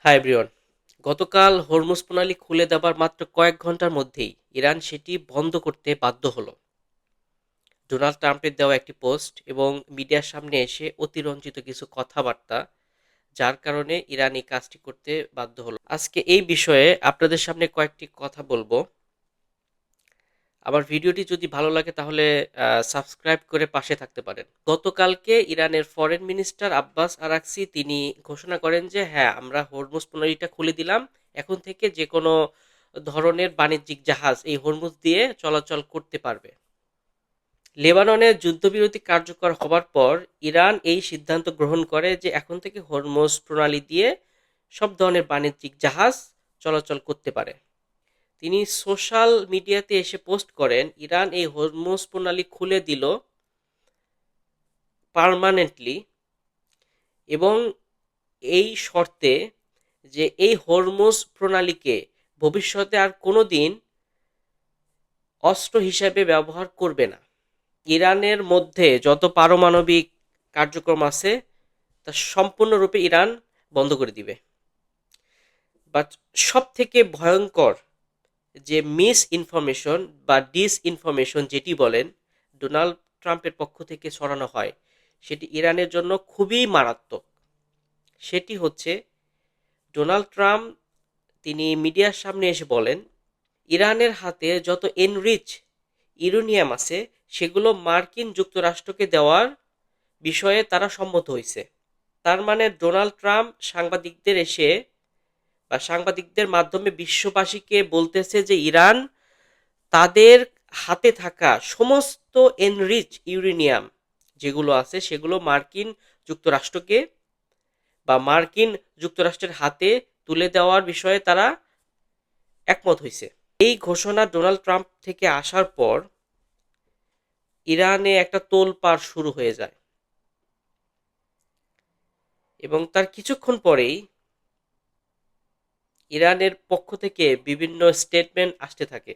Hi everyone. গতকাল Hormuz প্রণালী খুলে দেবার মাত্র কয়েক ঘন্টার মধ্যেই ইরান সেটি বন্ধ করতে বাধ্য হলো। ডোনাল্ড ট্রাম্পের দেওয়া একটি পোস্ট এবং মিডিয়ার সামনে এসে অতিরঞ্জিত কিছু কথাবার্তা, যার কারণে ইরান এই কাজটি করতে বাধ্য হলো। আজকে এই বিষয়ে আপনাদের সামনে কয়েকটি কথা বলবো। আমার ভিডিওটি যদি ভালো লাগে তাহলে সাবস্ক্রাইব করে পাশে থাকতে পারেন। গতকালকে ইরানের ফরেন মিনিস্টার আব্বাস আরাকচি তিনি ঘোষণা করেন যে হ্যাঁ, আমরা হরমুজ প্রণালীটা খুলে দিলাম, এখন থেকে যে কোনো ধরনের বাণিজ্যিক জাহাজ এই হরমুজ দিয়ে চলাচল করতে পারবে। লেবাননের যুদ্ধবিরতি কার্যকর হবার পর ইরান এই সিদ্ধান্ত গ্রহণ করে যে এখন থেকে হরমুজ প্রণালী দিয়ে সব ধরনের বাণিজ্যিক জাহাজ চলাচল করতে পারে। তিনি সোশ্যাল মিডিয়াতে এসে পোস্ট করেন, ইরান এই হরমুজ প্রণালী খুলে দিল পার্মানেন্টলি, এবং এই শর্তে যে এই হরমুজ প্রণালীকে ভবিষ্যতে আর কোনো দিন অস্ত্র হিসাবে ব্যবহার করবে না। ইরানের মধ্যে যত পারমাণবিক কার্যক্রম আছে তা সম্পূর্ণরূপে ইরান বন্ধ করে দিবে। বাট সব থেকে ভয়ঙ্কর যে মিস ইনফরমেশন বা ডিস ইনফরমেশন যেটি বলেন ডোনাল্ড ট্রাম্পের পক্ষ থেকে ছড়ানো হয়, সেটি ইরানের জন্য খুবই মারাত্মক। সেটি হচ্ছে, ডোনাল্ড ট্রাম্প তিনি মিডিয়ার সামনে এসে বলেন ইরানের হাতে যত এনরিচ ইউরেনিয়াম আছে সেগুলো মার্কিন যুক্তরাষ্ট্রকে দেওয়ার বিষয়ে তারা সম্মত হয়েছে। তার মানে ডোনাল্ড ট্রাম্প সাংবাদিকদের মাধ্যমে বিশ্ববাসীকে বলতেছে যে ইরান তাদের হাতে থাকা সমস্ত এনরিচ ইউরেনিয়াম যেগুলো আছে সেগুলো মার্কিন যুক্তরাষ্ট্রকে বা মার্কিন যুক্তরাষ্ট্রের হাতে তুলে দেওয়ার বিষয়ে তারা একমত হয়েছে। এই ঘোষণা ডোনাল্ড ট্রাম্প থেকে আসার পর ইরানে একটা তোলপাড় শুরু হয়ে যায় এবং তার কিছুক্ষণ পরেই ইরানের পক্ষ থেকে বিভিন্ন স্টেটমেন্ট আসতে থাকে।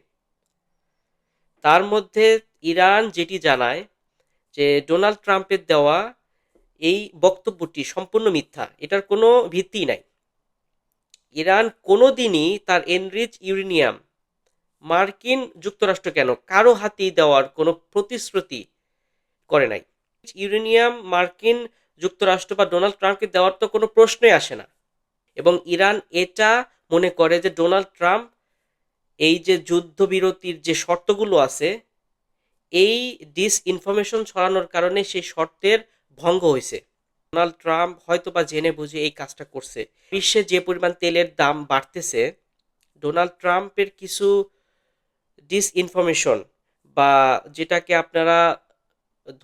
তার মধ্যে ইরান যেটি জানায় যে ডোনাল্ড ট্রাম্পের দেওয়া এই বক্তব্যটি সম্পূর্ণ মিথ্যা, এটার কোনো ভিত্তি নাই। ইরান কোনো দিনই তার এনরিচ ইউরেনিয়াম মার্কিন যুক্তরাষ্ট্র কেন কারো হাতেই দেওয়ার কোনো প্রতিশ্রুতি করে নাই। ইউরেনিয়াম মার্কিন যুক্তরাষ্ট্র বা ডোনাল্ড ট্রাম্পকে দেওয়ার তো কোনো প্রশ্নই আসে না। এবং ইরান এটা মনে করে যে ডোনাল্ড ট্রাম্প এই যে যুদ্ধবিরতির যে শর্তগুলো আছে এই ডিসইনফরমেশন ছড়ানোর কারণে সেই শর্তের ভঙ্গ হয়েছে। ডোনাল্ড ট্রাম্প হয়তো বা জেনে বুঝে এই কাজটা করছে। বিশ্বে যে পরিমাণ তেলের দাম বাড়তেছে, ডোনাল্ড ট্রাম্পের কিছু ডিসইনফরমেশন বা যেটাকে আপনারা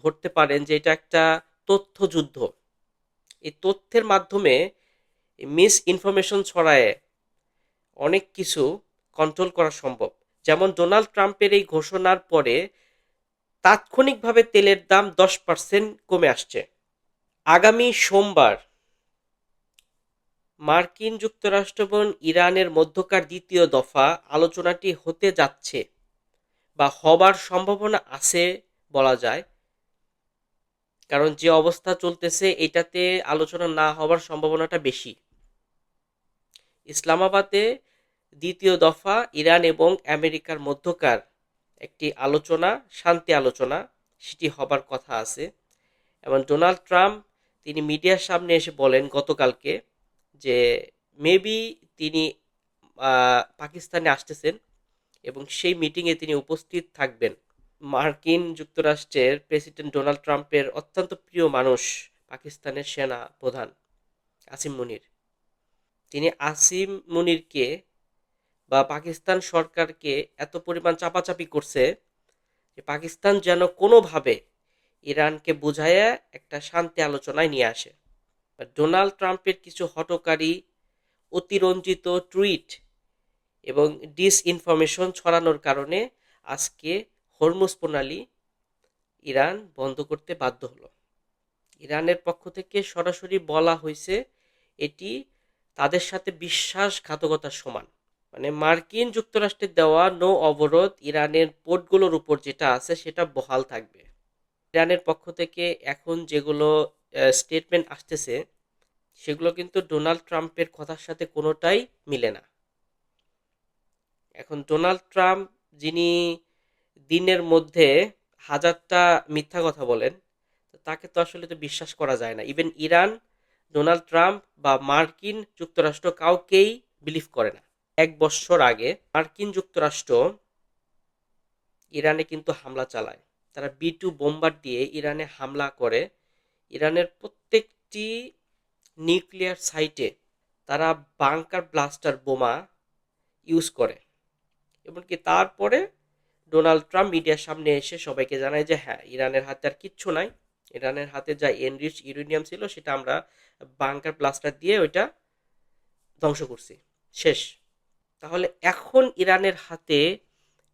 ধরতে পারেন যে এটা একটা তথ্য যুদ্ধ, এই তথ্যের মাধ্যমে মিস ইনফরমেশন ছড়ায় অনেক কিছু কন্ট্রোল করা সম্ভব। যেমন ডোনাল্ড ট্রাম্পের এই ঘোষণার পরে তাৎক্ষণিকভাবে তেলের দাম 10% কমে আসছে। আগামী সোমবার মার্কিন যুক্তরাষ্ট্র এবং ইরানের মধ্যকার দ্বিতীয় দফা আলোচনাটি হতে যাচ্ছে বা হবার সম্ভাবনা আছে বলা যায়, কারণ যে অবস্থা চলতেছে এটাতে আলোচনা না হবার সম্ভাবনাটা বেশি। ইসলামাবাদে দ্বিতীয় দফা ইরান এবং আমেরিকার মধ্যকার একটি আলোচনা, শান্তি আলোচনা, সেটি হবার কথা আছে। এবং ডোনাল্ড ট্রাম্প তিনি মিডিয়ার সামনে এসে বলেন গতকালকে যে মেবি তিনি পাকিস্তানে আসতেছেন এবং সেই মিটিংয়ে তিনি উপস্থিত থাকবেন। মার্কিন যুক্তরাষ্ট্রের প্রেসিডেন্ট ডোনাল্ড ট্রাম্পের অত্যন্ত প্রিয় মানুষ পাকিস্তানের সেনা প্রধান আসিম মুনির, তিনি আসিম মুনিরকে বা পাকিস্তান সরকারকে এত পরিমাণ চাপাচাপি করছে যে পাকিস্তান যেন কোনোভাবে ইরানকে বুঝাইয়া একটা শান্তি আলোচনায় নিয়ে আসে। ডোনাল্ড ট্রাম্পের কিছু হঠকারী অতিরঞ্জিত টুইট এবং ডিসইনফরমেশন ছড়ানোর কারণে আজকে হরমুজ প্রণালী ইরান বন্ধ করতে বাধ্য হলো। ইরানের পক্ষ থেকে সরাসরি বলা হয়েছে এটি তাদের সাথে বিশ্বাসঘাতকতার সমান। মানে মার্কিন যুক্তরাষ্ট্রের দেওয়া নো অবরোধ ইরানের পোর্টগুলোর উপর যেটা আছে সেটা বহাল থাকবে। ইরানের পক্ষ থেকে এখন যেগুলো স্টেটমেন্ট আসতেছে সেগুলো কিন্তু ডোনাল্ড ট্রাম্পের কথার সাথে কোনোটাই মিলে না। এখন ডোনাল্ড ট্রাম্প, যিনি দিনের মধ্যে হাজারটা মিথ্যা কথা বলেন, তো তাকে তো আসলে তো বিশ্বাস করা যায় না। ইভেন ইরান ডোনাল্ড ট্রাম্প বা মার্কিন যুক্তরাষ্ট্র কাউকেই বিলিভ করে না। 1 বছর আগে মার্কিন যুক্তরাষ্ট্র ইরানে কিন্তু হামলা চালায়। তারা B2 বোম্বার দিয়ে ইরানে হামলা করে। ইরানের প্রত্যেকটি নিউক্লিয়ার সাইটে তারা বাংকার ব্লাস্টার বোমা ইউজ করে। এমনকি তারপরে ডোনাল্ড ট্রাম্প মিডিয়ার সামনে এসে সবাইকে জানায় যে হ্যাঁ, ইরানের হাতে আর কিচ্ছু নাই। ইরানের হাতে যা এনরিচ ইউরেনিয়াম ছিল সেটা আমরা বাংকার ব্লাস্টার দিয়ে ওইটা ধ্বংস করছি, শেষ। তাহলে এখন ইরানের হাতে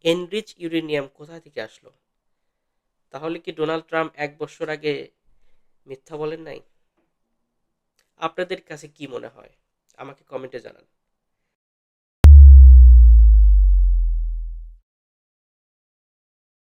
এনরিচ ইউরেনিয়াম কোথা থেকে আসলো? তাহলে কি ডোনাল্ড ট্রাম্প 1 বছর আগে মিথ্যা বলেন নাই? আপনাদের কাছে কি মনে হয় আমাকে কমেন্টে জানান।